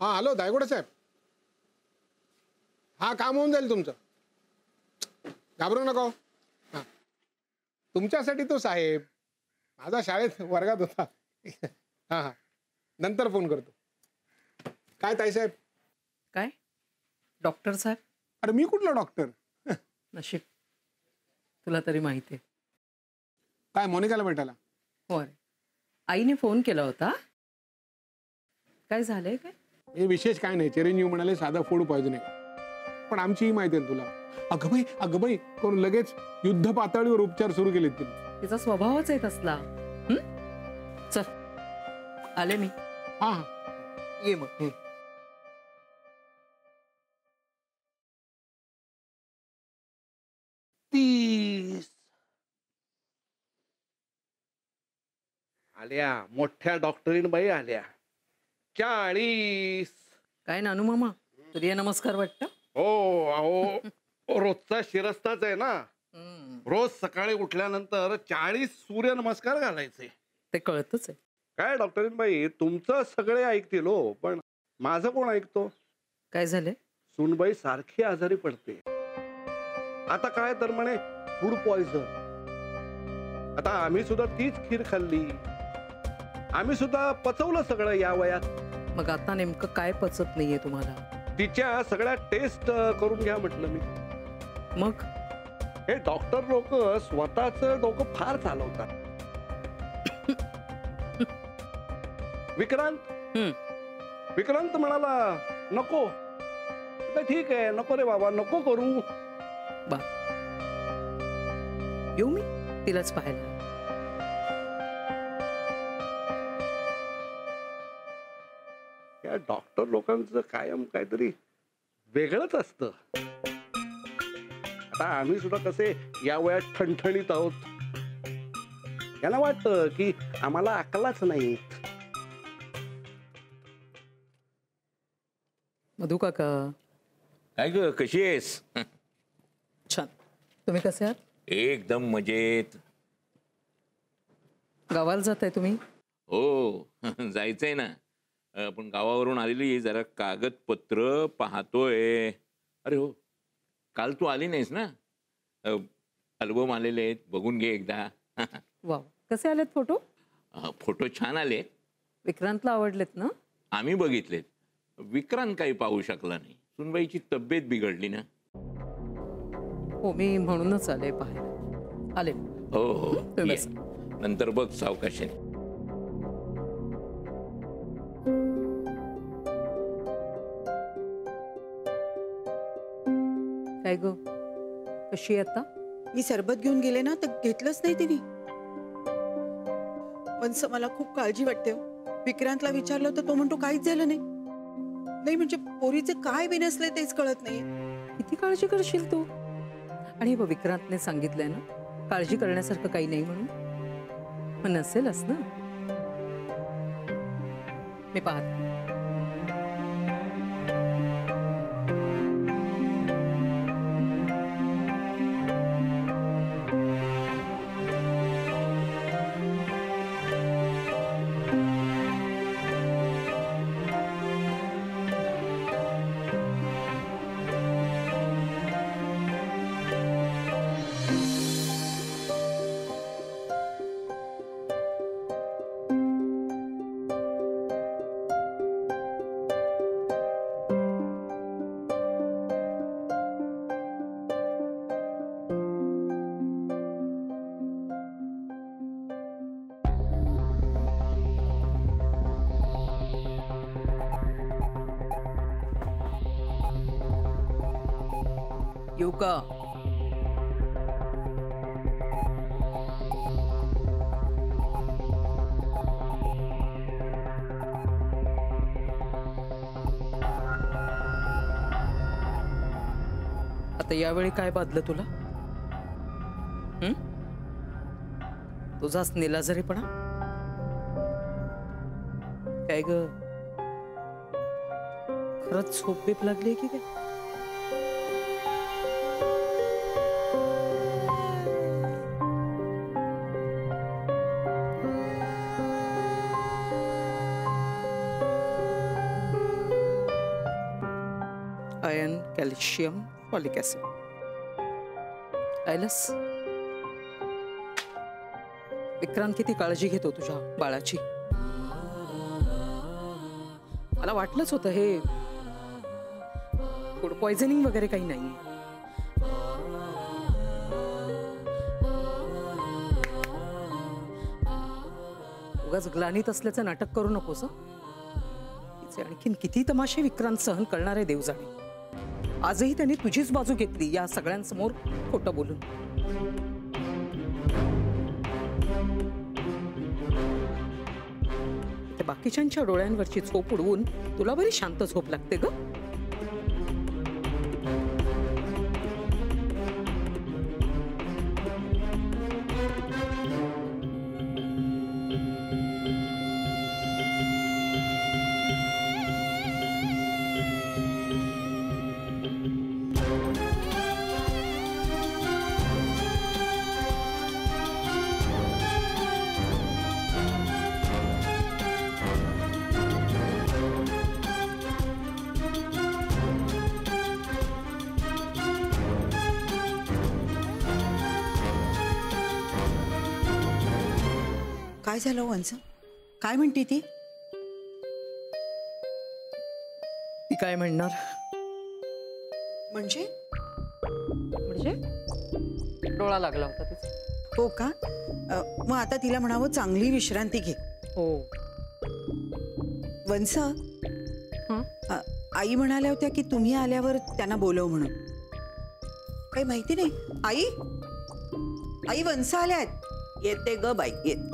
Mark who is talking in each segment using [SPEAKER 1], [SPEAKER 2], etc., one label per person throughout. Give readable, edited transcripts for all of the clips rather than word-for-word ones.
[SPEAKER 1] हां हॅलो दायगोडे साहेब. हां काम होऊन जाईल तुमचं, घाबरू नका. हां तुमच्यासाठी तो साहेब माझा शाळेत वर्गात होता. हां हां नंतर फोन करतो. काय ताईसाहेब?
[SPEAKER 2] काय डॉक्टर साहेब?
[SPEAKER 1] अरे मी कुठला डॉक्टर?
[SPEAKER 2] नशीब तुला तरी माहिती आहे.
[SPEAKER 1] काय मोनिकाला भेटायला?
[SPEAKER 2] हो अरे आईने फोन केला होता. काय झालंय काय?
[SPEAKER 1] हे विशेष काय नाही, चिरंजीव म्हणाले साधा फूड पॉयझनिंग आहे. पण आमचीही माहिती आहे तुला. अगबाई करून लगेच युद्ध पातळीवर उपचार सुरू केलेत तिने.
[SPEAKER 2] तिचा स्वभावच आहे तसला. चल आले मी.
[SPEAKER 1] हां हां
[SPEAKER 2] ये मग.
[SPEAKER 3] आल्या मोठ्या डॉक्टरीन बाई आल्या. 40.
[SPEAKER 2] काय नानू मामा सूर्य नमस्कार वाटतं?
[SPEAKER 3] हो अहो रोजचा शिरस्ताच आहे ना. रोज सकाळी उठल्यानंतर 40 सूर्य नमस्कार घालायचे.
[SPEAKER 2] ते कळतच आहे.
[SPEAKER 3] काय डॉक्टरीन बाई तुमचं सगळे ऐकतील हो, पण माझं कोण ऐकतो?
[SPEAKER 2] काय झालंय?
[SPEAKER 3] सुनबाई सारखी आजारी पडते. आता काय तर म्हणे फूड पॉइझन. आता आम्ही सुद्धा तीच खीर खाल्ली, आम्ही सुद्धा पचवलं सगळं या वयात.
[SPEAKER 2] मग आता नेमकं काय पचत नाहीये तुम्हाला?
[SPEAKER 3] तिच्या सगळ्या टेस्ट करून घ्या म्हटलं मी.
[SPEAKER 2] मग
[SPEAKER 3] हे डॉक्टर लोक स्वतःच डोकं फार चालवतात. विक्रांत म्हणाला नको. ठीक आहे नको रे बाबा नको करू.
[SPEAKER 2] बा येऊ मी तिलाच पाहायला.
[SPEAKER 3] या डॉक्टर लोकांचं कायम काहीतरी वेगळंच असतं. आता आम्ही सुद्धा कसे या वयात ठणठणीत आहोत. यांना वाटतं की आम्हाला अक्कलाच नाही.
[SPEAKER 2] मधू काका
[SPEAKER 4] काय ग कशी आहेस?
[SPEAKER 2] छान. तुम्ही कसे आहात?
[SPEAKER 4] एकदम मजेत.
[SPEAKER 2] गावाला जाताय तुम्ही?
[SPEAKER 4] हो जायचंय ना. पण गावावरून आलेली जरा कागदपत्र पाहतोय. अरे हो काल तू आली नाहीस ना. अल्बम आलेले आहेत बघून घे एकदा.
[SPEAKER 2] वा कसे आलेत फोटो?
[SPEAKER 4] फोटो छान आले.
[SPEAKER 2] विक्रांतला आवडलेत ना?
[SPEAKER 4] आम्ही बघितलेत. विक्रांत काही पाहू शकला नाही. सुनबाईची तब्येत बिघडली ना.
[SPEAKER 2] हो मी म्हणूनच आले पाहायला. आले.
[SPEAKER 4] हो हो
[SPEAKER 2] तुम्ही
[SPEAKER 4] ये. नंतर बघ सावकाशाने.
[SPEAKER 2] काय ग कशी आहे आता?
[SPEAKER 5] मी सरबत घेऊन गेले ना तर घेतलंच नाही तिने. पण मला खूप काळजी वाटते. विक्रांतला विचारलं तर तो म्हणतो काहीच झालं नाही. नाही म्हणजे पोरीचे काय बिनसले तेच कळत नाही.
[SPEAKER 2] किती काळजी करशील तू? आणि विक्रांतने सांगितलंय ना काळजी करण्यासारखं काही नाही म्हणून. मग नसेलच ना. मी पाहते. येऊ का? आता यावेळी काय बादलं तुला? तुझाच निलाजरीपणा? काय ग खरंच झोप बीप लागली की काय? Calcium folic acid. आयलस, विक्रांत किती काळजी घेतो तुझ्या बाळाची. मला वाटलंच होतं हे फूड पॉइझनिंग वगैरे काही नाही. उगाच ग्लानीत असल्याचं नाटक करू नकोस. तिचे आणखीन किती तमाशे विक्रांत सहन करणार आहे देव जाणे. आजही त्यांनी तुझीच बाजू घेतली या सगळ्यांसमोर खोटं बोलून. ते बाकीच्यांच्या डोळ्यांवरची झोप उडवून तुला बरी शांत झोप लागते ग.
[SPEAKER 5] काय झालं वंस? काय म्हणते ती?
[SPEAKER 2] ती काय म्हणणार
[SPEAKER 5] म्हणजे?
[SPEAKER 2] म्हणजे डोळा लागला होता तिचा.
[SPEAKER 5] हो का? मग आता तिला म्हणावं चांगली विश्रांती घे.
[SPEAKER 2] हो.
[SPEAKER 5] वंस,
[SPEAKER 2] हं?
[SPEAKER 5] आई म्हणाल्या होत्या की तुम्ही आल्यावर त्यांना बोलव म्हणून. काही माहिती नाही. आई, आई वंस आल्यात.
[SPEAKER 6] येते ग बाई, येत.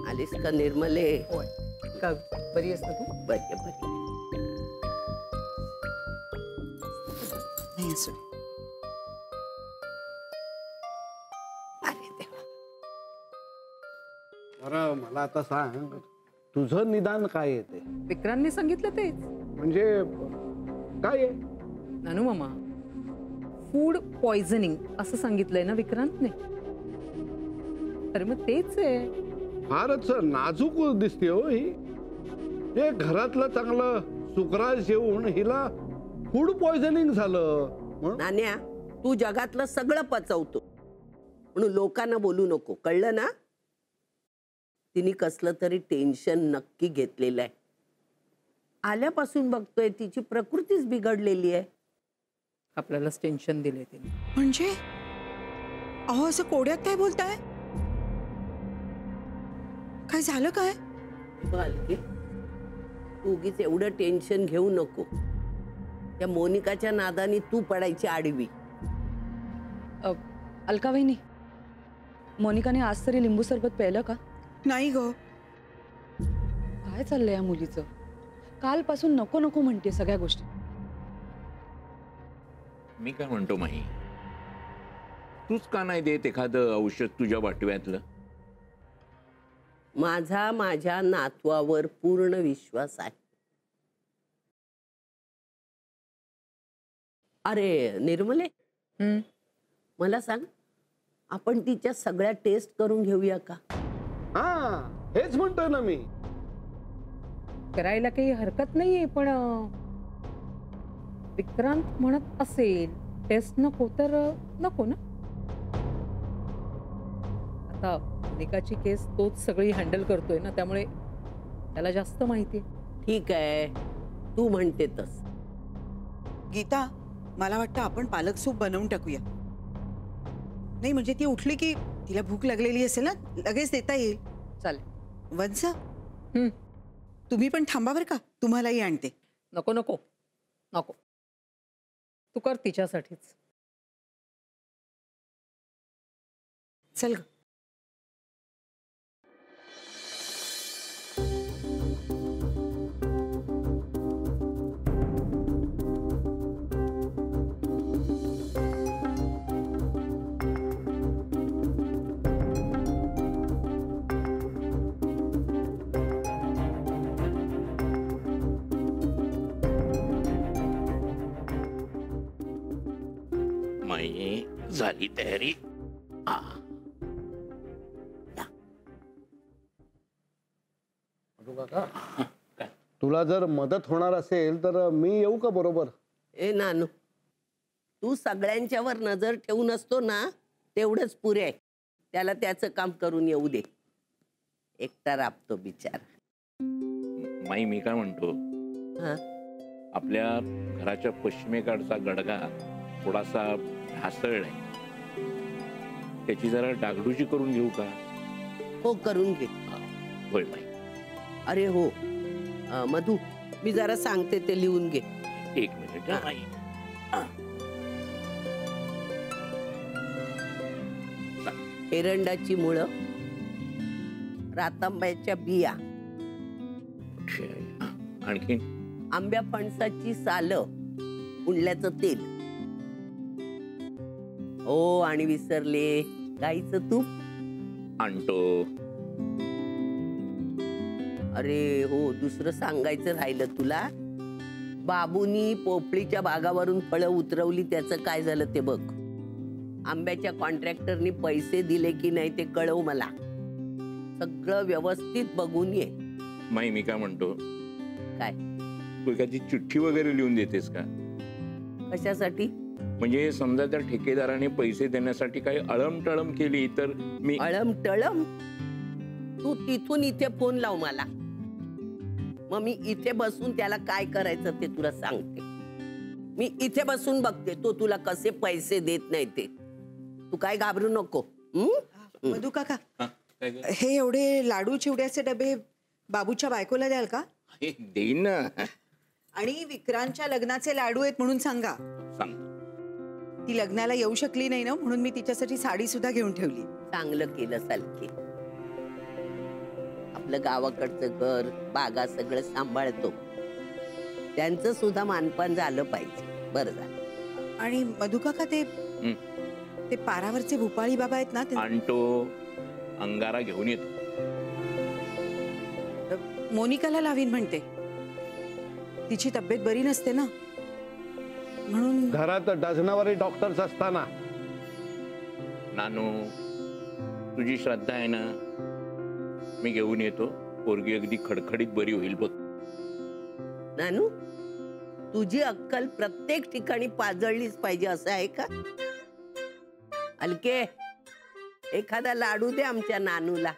[SPEAKER 6] आलीस का निर्मले?
[SPEAKER 2] होय. का बरी आहेस ना तू?
[SPEAKER 6] बरी बरी.
[SPEAKER 5] नाही असू दे.
[SPEAKER 6] अरे देवा.
[SPEAKER 3] बरं, मला आता सांग, तुझं निदान काय येते?
[SPEAKER 2] विक्रांतने सांगितलं तेच.
[SPEAKER 3] म्हणजे काय आहे?
[SPEAKER 2] नानू मामा, फूड पॉइझनिंग असं सांगितलंय ना विक्रांतने. अरे मग तेच आहे.
[SPEAKER 3] फारच नाजूक दिसते हो ही. हे घरातलं चांगलं सुकराज जेवून हिला फूड पॉइझनिंग झालं. म्हणून
[SPEAKER 6] नान्या, तू जगातलं सगळं पचवतो म्हणून लोकांना बोलू नको, कळलं ना? तिने कसलं तरी टेन्शन नक्की घेतलेलं आहे. आल्यापासून बघतोय तिची प्रकृतीच बिघडलेली आहे.
[SPEAKER 2] आपल्यालाच टेन्शन दिले तिने.
[SPEAKER 5] म्हणजे अहो असं कोड्यात काय बोलताय? काय झालं काय?
[SPEAKER 6] बालकी, तू उगीच एवढं टेन्शन घेऊ नको. त्या मोनिकाच्या नादाने तू पडायची आडवी.
[SPEAKER 7] अलका वहिनी, मोनिकाने आज तरी लिंबू सरबत प्यायलं का?
[SPEAKER 5] नाही ग.
[SPEAKER 7] काय चाललंय या मुलीचं? कालपासून नको नको म्हणते सगळ्या गोष्टी.
[SPEAKER 4] मी काय म्हणतो माही, तूच का नाही देत एखादं औषध तुझ्या वाटव्यातलं?
[SPEAKER 6] माझ्या नातवावर पूर्ण विश्वास आहे. अरे निर्मले, मला सांग, आपण तिच्या सगळ्या टेस्ट करून घेऊया का?
[SPEAKER 3] हा, हेच म्हणतोय ना मी.
[SPEAKER 2] करायला काही हरकत नाहीये, पण विक्रांत म्हणत असेल टेस्ट नको तर नको ना. आता मोनिकाची केस तोच सगळी हँडल करतोय ना, त्यामुळे त्याला जास्त माहिती आहे.
[SPEAKER 6] ठीक आहे, तू म्हणते तस.
[SPEAKER 5] गीता, मला वाटतं आपण पालक सूप बनवून टाकूया. नाही म्हणजे ती उठली की तिला भूक लागलेली असेल ना, लगेच देता येईल.
[SPEAKER 2] चालेल.
[SPEAKER 5] वंस, तुम्ही पण थांबा बरं का, तुम्हालाही आणते.
[SPEAKER 2] नको नको नको, तू कर तिच्यासाठीच.
[SPEAKER 5] चल ग.
[SPEAKER 4] माही झाली तयारी?
[SPEAKER 3] तुला जर मदत होणार असेल तर मी येऊ का बरोबर?
[SPEAKER 6] ए नानू, तू सगळ्यांच्यावर नजर ठेवून असतो ना, तेवढंच पुरे आहे. त्याला त्याचं काम करून येऊ दे. एकटा राबतो बिचारा.
[SPEAKER 4] माई मी काय म्हणतो,
[SPEAKER 6] हा?
[SPEAKER 4] आपल्या घराच्या पश्चिमेकडचा गडगा थोडासा ढासळलाय, त्याची जरा डागडुजी करून घेऊ का?
[SPEAKER 6] हो, करून घे.
[SPEAKER 4] होय माई.
[SPEAKER 6] अरे हो, मधू, मी जरा सांगते ते लिहून घे.
[SPEAKER 4] एक मिनिट हा, माई.
[SPEAKER 6] एरंडाची मुळं, रातांब्याच्या बिया,
[SPEAKER 4] आणखी
[SPEAKER 6] आंब्या फणसाची सालं, उंडल्याचं तेल. हो, आणि विसरले, गाईचं तूप
[SPEAKER 4] आणतो.
[SPEAKER 6] अरे हो, दुसरं सांगायचं राहिलं तुला. बाबूनी पोपळीच्या बागावरून फळं उतरवली, त्याचं काय झालं ते बघ. आंब्याच्या कॉन्ट्रॅक्टरनी पैसे दिले की नाही ते कळव मला. सगळं व्यवस्थित बघून ये.
[SPEAKER 4] माई मी काय म्हणतो,
[SPEAKER 6] काय?
[SPEAKER 4] तू एखादी चिठ्ठी वगैरे लिहून देतेस का?
[SPEAKER 6] कशासाठी?
[SPEAKER 4] म्हणजे समजा त्या ठेकेदाराने पैसे देण्यासाठी काही अळमटळम केली तर मी.
[SPEAKER 6] अळम टळम? तू तिथून इथे फोन लाव मला, मग मी इथे बसून त्याला काय करायचं ते तुला सांगते. मी इथे बसून बघते तो तुला कसे पैसे देत नाही ते. तू काय घाबरू नको.
[SPEAKER 5] मधू काका,
[SPEAKER 4] हा, काय ग?
[SPEAKER 5] हे एवढे लाडू चिवड्याचे डबे बाबूच्या बायकोला द्याल का?
[SPEAKER 4] हे देईन ना.
[SPEAKER 5] आणि विक्रांतच्या लग्नाचे लाडू आहेत म्हणून सांगा.
[SPEAKER 4] सांग.
[SPEAKER 5] ती लग्नाला येऊ शकली नाही ना, म्हणून मी तिच्यासाठी साडी सुद्धा घेऊन ठेवली.
[SPEAKER 6] चांगलं केलं सालकी. आपलं गावाकडचं घर बागा सगळं सांभाळतो, त्यांचं सुद्धा मानपान झालं पाहिजे. बरं झालं.
[SPEAKER 5] आणि मधू काका, ते पारावरचे भूपाळी बाबा आहेत ना,
[SPEAKER 4] आणतो, अंगारा घेऊन येतो.
[SPEAKER 5] मोनिकाला लावीन म्हणते. तिची तब्येत बरी नसते ना, म्हणून.
[SPEAKER 3] घरात डझनावारी डॉक्टर्स असताना.
[SPEAKER 4] नानू, तुझी श्रद्धा आहे ना, मी घेऊन येतो. पोरगी अगदी खडखडीत बरी होईल बघ.
[SPEAKER 6] नानू, तुझी अक्कल प्रत्येक ठिकाणी पाजळलीच पाहिजे असं आहे का? अलके, एखादा लाडू दे आमच्या नानूला.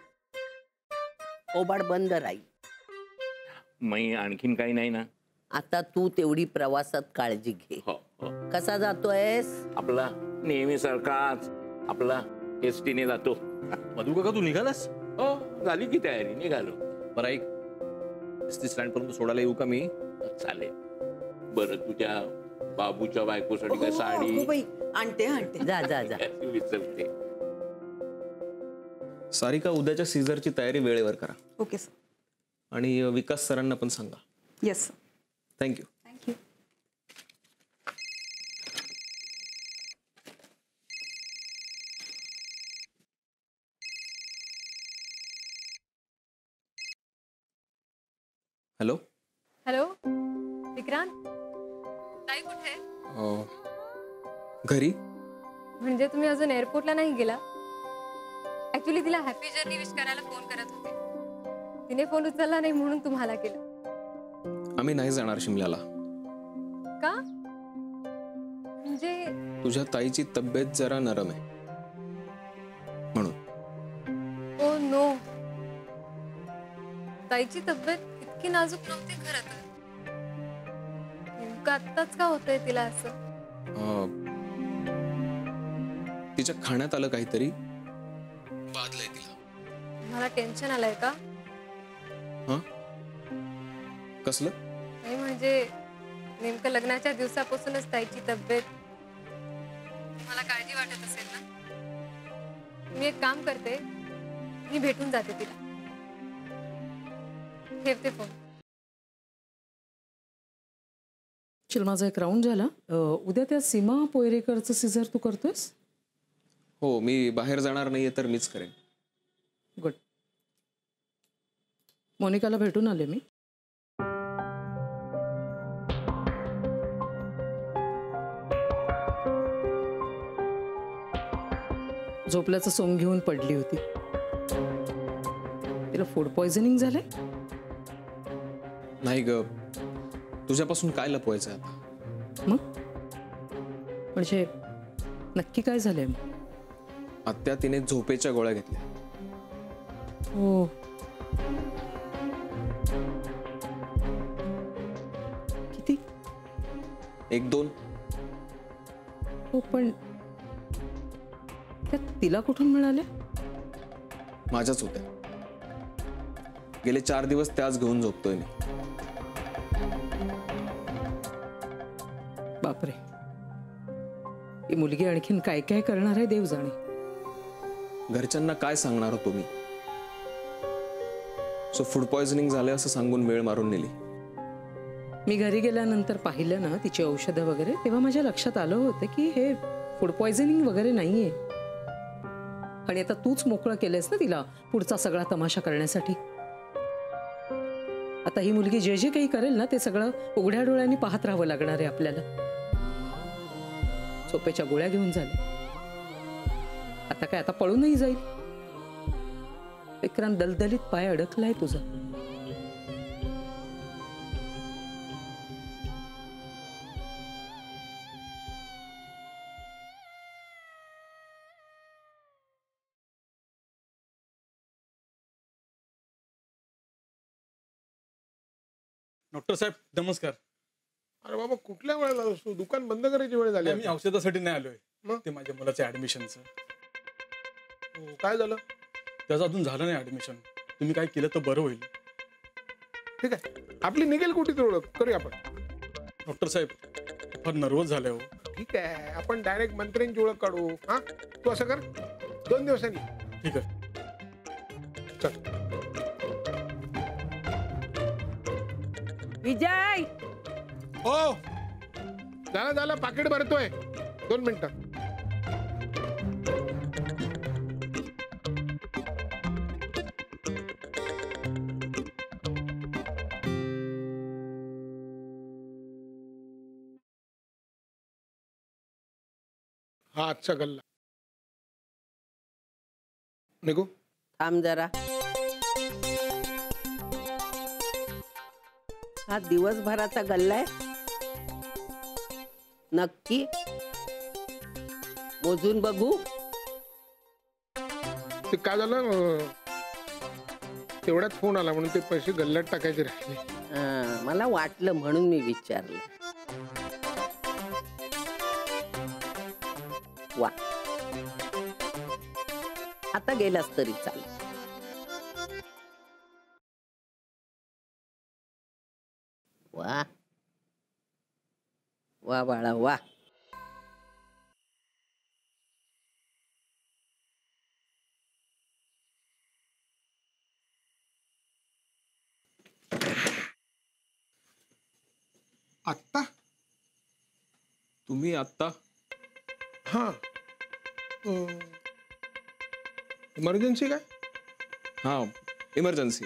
[SPEAKER 6] ओबाड बंद राहील.
[SPEAKER 4] मी आणखीन काही नाही ना.
[SPEAKER 6] आता तू तेवढी प्रवासात काळजी घे.
[SPEAKER 4] हो हो.
[SPEAKER 6] कसा जातोयस?
[SPEAKER 4] आपला नेहमी सारखाच आपला एसटीने जातो.
[SPEAKER 8] मधू काका, तू निघालास?
[SPEAKER 4] हो, झाली की तयारी, निघालो.
[SPEAKER 8] बरं, ऐक, स्टँड पर्यंत सोडायला येऊ का मी?
[SPEAKER 4] चालेल. बरं, तुझ्या बाबूच्या बायकोसाठी काय साडी?
[SPEAKER 5] हो बाई, आणते आणते.
[SPEAKER 6] जा जा जा.
[SPEAKER 4] विसरते.
[SPEAKER 8] सारिका, उद्याच्या सीझरची तयारी वेळेवर करा.
[SPEAKER 5] Okay sir.
[SPEAKER 8] आणि विकास सरांना पण सांगा.
[SPEAKER 5] Yes sir.
[SPEAKER 8] Thank you.
[SPEAKER 5] Thank you.
[SPEAKER 8] Hello.
[SPEAKER 9] Hello Vikrant, ताई कुठे?
[SPEAKER 8] घरी.
[SPEAKER 9] म्हणजे तुम्ही अजून एअरपोर्टला नाही गेला? ऍक्च्युली तिला हॅपी जर्नी विश करायला फोन करत होते. तिने फोन उचलला नाही म्हणून तुम्हाला केलं.
[SPEAKER 8] आम्ही नाही जाणार शिमल्याला.
[SPEAKER 9] का? म्हणजे
[SPEAKER 8] तुझ्या ताईची तब्येत जरा नरम आहे म्हणून.
[SPEAKER 9] ओ नो, ताईची तब्येत इतकी नाजूक नव्हती खरं तर. नेमकं आत्ताच का होतंय तिला असं?
[SPEAKER 8] तिच्या खाण्यात आलं काहीतरी, बाधलंय तिला.
[SPEAKER 9] मला टेन्शन आलंय का?
[SPEAKER 8] हा, कसलं?
[SPEAKER 9] नाही म्हणजे नेमकं लग्नाच्या दिवसापासूनच ताईची तब्येत. मला काळजी वाटत असेल ना. मी एक काम करते, मी भेटून जाते तिला. ठेवते फोन.
[SPEAKER 2] चल, माझा एक राऊंड झाला. उद्या त्या सीमा पोयरेकरचं सीझर तू करतोयस?
[SPEAKER 8] हो, मी बाहेर जाणार नाहीये तर मीच करेन.
[SPEAKER 2] गुड. मोनिकाला भेटून आले मी. झोपल्याचं सोंग घेऊन पडली होती. तिला फूड पॉयझनिंग झालंय.
[SPEAKER 8] नाही ग, तुझ्यापासून काय लपवायचं आता?
[SPEAKER 2] मग म्हणजे नक्की काय झालंय मग?
[SPEAKER 8] आत्या तिने झोपेच्या गोळ्या घेतल्या.
[SPEAKER 2] हो. किती?
[SPEAKER 8] 1-2.
[SPEAKER 2] हो पण त्या तिला कुठून मिळाल्या?
[SPEAKER 8] माझ्याच होत्या. गेले 4 दिवस त्याच घेऊन झोपतोय मी.
[SPEAKER 2] बापरे, ही मुलगी आणखीन काय काय करणार आहे देव जाणे.
[SPEAKER 8] घरच्यांना काय सांगणार होतो मी? सो फूड पॉइझनिंग झालं असं सांगून वेळ मारून नेली.
[SPEAKER 2] मी घरी गेल्यानंतर पाहिलं ना तिची औषधं वगैरे, तेव्हा माझ्या लक्षात आलं होतं की हे फूड पॉइझनिंग वगैरे नाहीये. आणि आता तूच मोकळं केलंयस ना तिला पुढचा सगळा तमाशा करण्यासाठी. आता ही मुलगी जे जे काही करेल ना ते सगळं उघड्या डोळ्यांनी पाहत राहावं लागणार आहे आपल्याला. झोपेच्या गोळ्या घेऊन झाल्या, आता काय आता पळूनही जाईल. विक्रांत दलदलीत पाय अडकलाय तुझा.
[SPEAKER 10] डॉक्टर साहेब नमस्कार.
[SPEAKER 1] अरे बाबा, कुठल्या वेळेला तू दुकान बंद करायची वेळ झाली?
[SPEAKER 10] मी औषधासाठी नाही आलोय.
[SPEAKER 1] मग?
[SPEAKER 10] ते माझ्या मुलाच्या ऍडमिशनचं.
[SPEAKER 1] काय झालं?
[SPEAKER 10] त्याचं अजून झालं नाही ऍडमिशन. तुम्ही काय केलं तर बरं होईल.
[SPEAKER 1] ठीक आहे, आपली निघेल कुठे ओळख करूया आपण.
[SPEAKER 10] डॉक्टर साहेब फार नर्वस झालंय हो.
[SPEAKER 1] ठीक आहे, आपण डायरेक्ट मंत्र्यांची ओळख काढू. हा, तू असं कर, 2 दिवसांनी.
[SPEAKER 10] ठीक आहे.
[SPEAKER 1] चल.
[SPEAKER 6] विजय,
[SPEAKER 1] हो, झालं पाकिट भरतोय. 2 मिनिटं. हा आजचा गल्ला. निघू?
[SPEAKER 6] थांब जरा. हा दिवसभराचा गल्ला आहे नक्की? मोजून बघू.
[SPEAKER 1] ते काय झालं, तेवढ्यात फोन आला म्हणून ते पैसे गल्ल्यात टाकायचे राहिले.
[SPEAKER 6] मला वाटलं म्हणून मी विचारलं. वा, आता गेलास तरी चालेल. वा वा बाळा वा.
[SPEAKER 1] आत्ता?
[SPEAKER 8] तुम्ही आत्ता?
[SPEAKER 1] हा, इमर्जन्सी काय?
[SPEAKER 8] हा, इमर्जन्सी.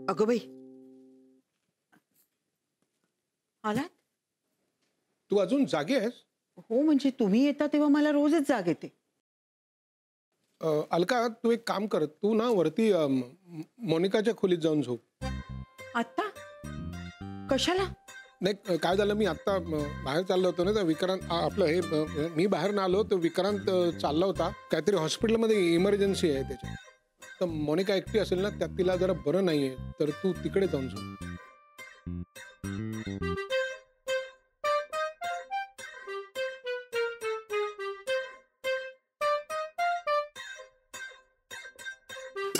[SPEAKER 5] अगं बाई, आलात?
[SPEAKER 1] तू अजून जागी आहेस?
[SPEAKER 5] हो, म्हणजे तुम्ही येता तेव्हा मला रोजच जाग येते.
[SPEAKER 1] अलका, तू एक काम कर, तू ना वरती मोनिकाच्या खोलीत जाऊन झोप.
[SPEAKER 5] आता कशाला?
[SPEAKER 1] नाही, काय झालं, मी आत्ता बाहेर चाललो होतो ना, तर विक्रांत आपलं हे मी बाहेर ना आलो तर विक्रांत चालला होता, काहीतरी हॉस्पिटलमध्ये इमर्जन्सी आहे त्याच्या. तर मोनिका एकटी असेल ना, त्यात तिला जरा बरं नाहीये, तर तू तिकडे जाऊन झोप.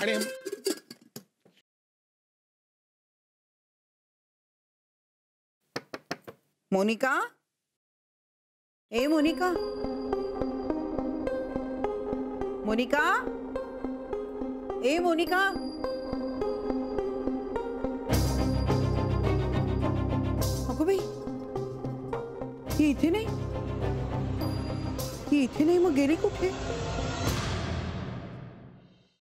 [SPEAKER 1] आणि
[SPEAKER 5] मोनिका, ए मोनिका, मोनिका, ए मोनिका. ही इथे नाही, ही इथे नाही, मग गेली कुठे?